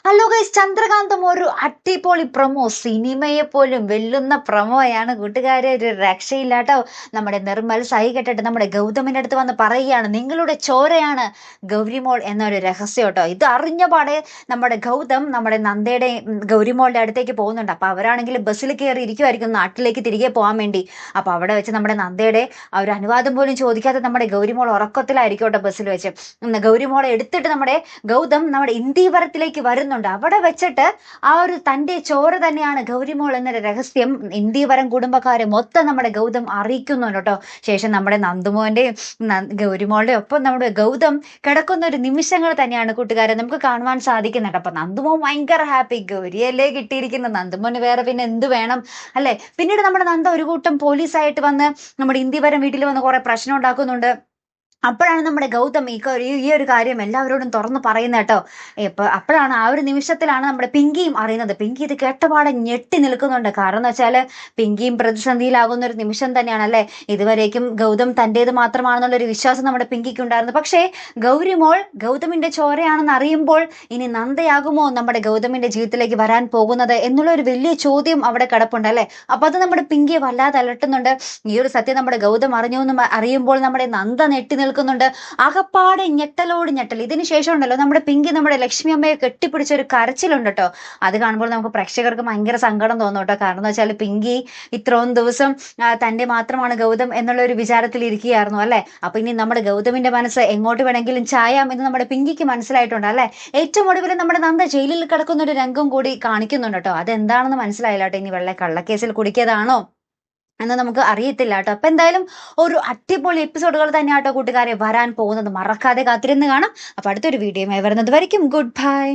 Hello guys, ചന്ദ്രകാന്തം ഒരു അടിപൊളി promo, സിനിമയെ പോലും വെല്ലുന്ന പ്രൊമോയാണ് കൂട്ടുകാരെ. ഒരു രക്ഷയില്ലാട്ടോ. നമ്മുടെ നിർമ്മൽ സഹി കെട്ടിട്ട് നമ്മുടെ ഗൗതമിന്റെ അടുത്ത് വന്ന് പറയുകയാണ്, നിങ്ങളുടെ ചോരയാണ് ഗൗരിമോൾ എന്നൊരു രഹസ്യം കേട്ടോ. ഇത് അറിഞ്ഞ പാടെ നമ്മുടെ ഗൗതം നമ്മുടെ നന്ദയുടെ ഗൗരിമോളുടെ അടുത്തേക്ക് പോകുന്നുണ്ട്. അപ്പൊ അവരാണെങ്കിൽ ബസ്സിൽ കയറി ഇരിക്കുമായിരിക്കും നാട്ടിലേക്ക് തിരികെ പോകാൻ വേണ്ടി. അപ്പൊ അവിടെ വെച്ച് നമ്മുടെ നന്ദയുടെ ആ ഒരു അനുവാദം പോലും ചോദിക്കാതെ നമ്മുടെ ഗൗരിമോൾ ഉറക്കത്തിലായിരിക്കും കേട്ടോ ബസ്സിൽ വെച്ച്. ഗൗരിമോളെ എടുത്തിട്ട് നമ്മുടെ ഗൗതം നമ്മുടെ ഇന്ദീവരത്തിലേക്ക് വരുന്നുണ്ട്. അവിടെ വെച്ചിട്ട് ആ ഒരു തന്റെ ചോര തന്നെയാണ് ഗൗരിമോൾ എന്നൊരു രഹസ്യം ഇന്ദീവരം കുടുംബക്കാരെ മൊത്തം നമ്മുടെ ഗൗതം അറിയിക്കുന്നുണ്ട് കേട്ടോ. ശേഷം നമ്മുടെ നന്ദുമോന്റെയും ഗൗരിമോളുടെ ഒപ്പം നമ്മുടെ ഗൗതം കിടക്കുന്ന ഒരു നിമിഷങ്ങൾ തന്നെയാണ് കൂട്ടുകാരെ നമുക്ക് കാണുവാൻ സാധിക്കുന്നുണ്ട്. അപ്പൊ നന്ദുമോൻ ഭയങ്കര ഹാപ്പി, ഗൗരിയല്ലേ കിട്ടിയിരിക്കുന്ന, നന്ദുമോന് വേറെ പിന്നെ എന്ത് വേണം അല്ലെ. പിന്നീട് നമ്മുടെ നന്ദ ഒരു കൂട്ടം പോലീസായിട്ട് വന്ന് നമ്മുടെ ഇന്ദീവരം വീട്ടിൽ വന്ന് കുറെ പ്രശ്നം ഉണ്ടാക്കുന്നുണ്ട്. അപ്പോഴാണ് നമ്മുടെ ഗൗതം ഈ ഒരു കാര്യം എല്ലാവരോടും തുറന്ന് പറയുന്നത് കേട്ടോ. അപ്പോഴാണ് ആ ഒരു നിമിഷത്തിലാണ് നമ്മുടെ പിങ്കിയും അറിയുന്നത്. പിങ്കി ഇത് കേട്ടപാടെ ഞെട്ടി നിൽക്കുന്നുണ്ട്. കാരണം എന്ന് വെച്ചാൽ പിങ്കിയും പ്രതിസന്ധിയിലാകുന്ന ഒരു നിമിഷം തന്നെയാണ് അല്ലെ. ഇതുവരേക്കും ഗൗതം തൻ്റേത് മാത്രമാണെന്നുള്ളൊരു വിശ്വാസം നമ്മുടെ പിങ്കിക്ക് ഉണ്ടായിരുന്നു. പക്ഷേ ഗൗരിമോൾ ഗൗതമിന്റെ ചോരയാണെന്ന് അറിയുമ്പോൾ ഇനി നന്ദയാകുമോ നമ്മുടെ ഗൗതമിന്റെ ജീവിതത്തിലേക്ക് വരാൻ പോകുന്നത് എന്നുള്ള ഒരു വലിയ ചോദ്യം അവിടെ കിടപ്പുണ്ട് അല്ലെ. അപ്പൊ അത് നമ്മുടെ പിങ്കിയെ വല്ലാതെ അലട്ടുന്നുണ്ട്. ഈ ഒരു സത്യം നമ്മുടെ ഗൗതം അറിഞ്ഞു എന്ന് അറിയുമ്പോൾ നമ്മുടെ നന്ദ നെട്ടി നിൽക്കുന്നുണ്ട്. ആകപ്പാടെ ഞെട്ടലോട് ഞെട്ടൽ. ഇതിന് ശേഷം ഉണ്ടല്ലോ നമ്മുടെ പിങ്കി നമ്മുടെ ലക്ഷ്മി അമ്മയെ കെട്ടിപ്പിടിച്ച ഒരു കരച്ചിലുണ്ട് കേട്ടോ. അത് കാണുമ്പോൾ നമുക്ക് പ്രേക്ഷകർക്ക് ഭയങ്കര സങ്കടം തോന്നും കേട്ടോ. കാരണം എന്ന് വെച്ചാൽ പിങ്കി ഇത്രയും ദിവസം തന്റെ മാത്രമാണ് ഗൗതം എന്നുള്ള ഒരു വിചാരത്തിൽ ഇരിക്കുകയായിരുന്നു അല്ലെ. അപ്പൊ ഇനി നമ്മുടെ ഗൗതമിന്റെ മനസ്സ് എങ്ങോട്ട് വേണമെങ്കിലും ചായാം എന്ന് നമ്മുടെ പിങ്കിക്ക് മനസ്സിലായിട്ടുണ്ട് അല്ലെ. ഏറ്റവും ഒടുവിൽ നമ്മുടെ നന്ദ ജയിലിൽ കിടക്കുന്ന ഒരു രംഗം കൂടി കാണിക്കുന്നുണ്ട് കേട്ടോ. അതെന്താണെന്ന് മനസ്സിലായില്ല കേട്ടോ. ഇനി കള്ളക്കേസിൽ കുടിക്കിയതാണോ എന്ന് നമുക്ക് അറിയത്തില്ല കേട്ടോ. അപ്പൊ എന്തായാലും ഒരു അടിപൊളി എപ്പിസോഡുകൾ തന്നെയാട്ടോ കൂട്ടുകാരെ വരാൻ പോകുന്നത്. മറക്കാതെ കാത്തിരുന്ന് കാണാം. അപ്പൊ അടുത്തൊരു വീഡിയോയുമായി വരുന്നത് വരയ്ക്കും ഗുഡ് ബൈ.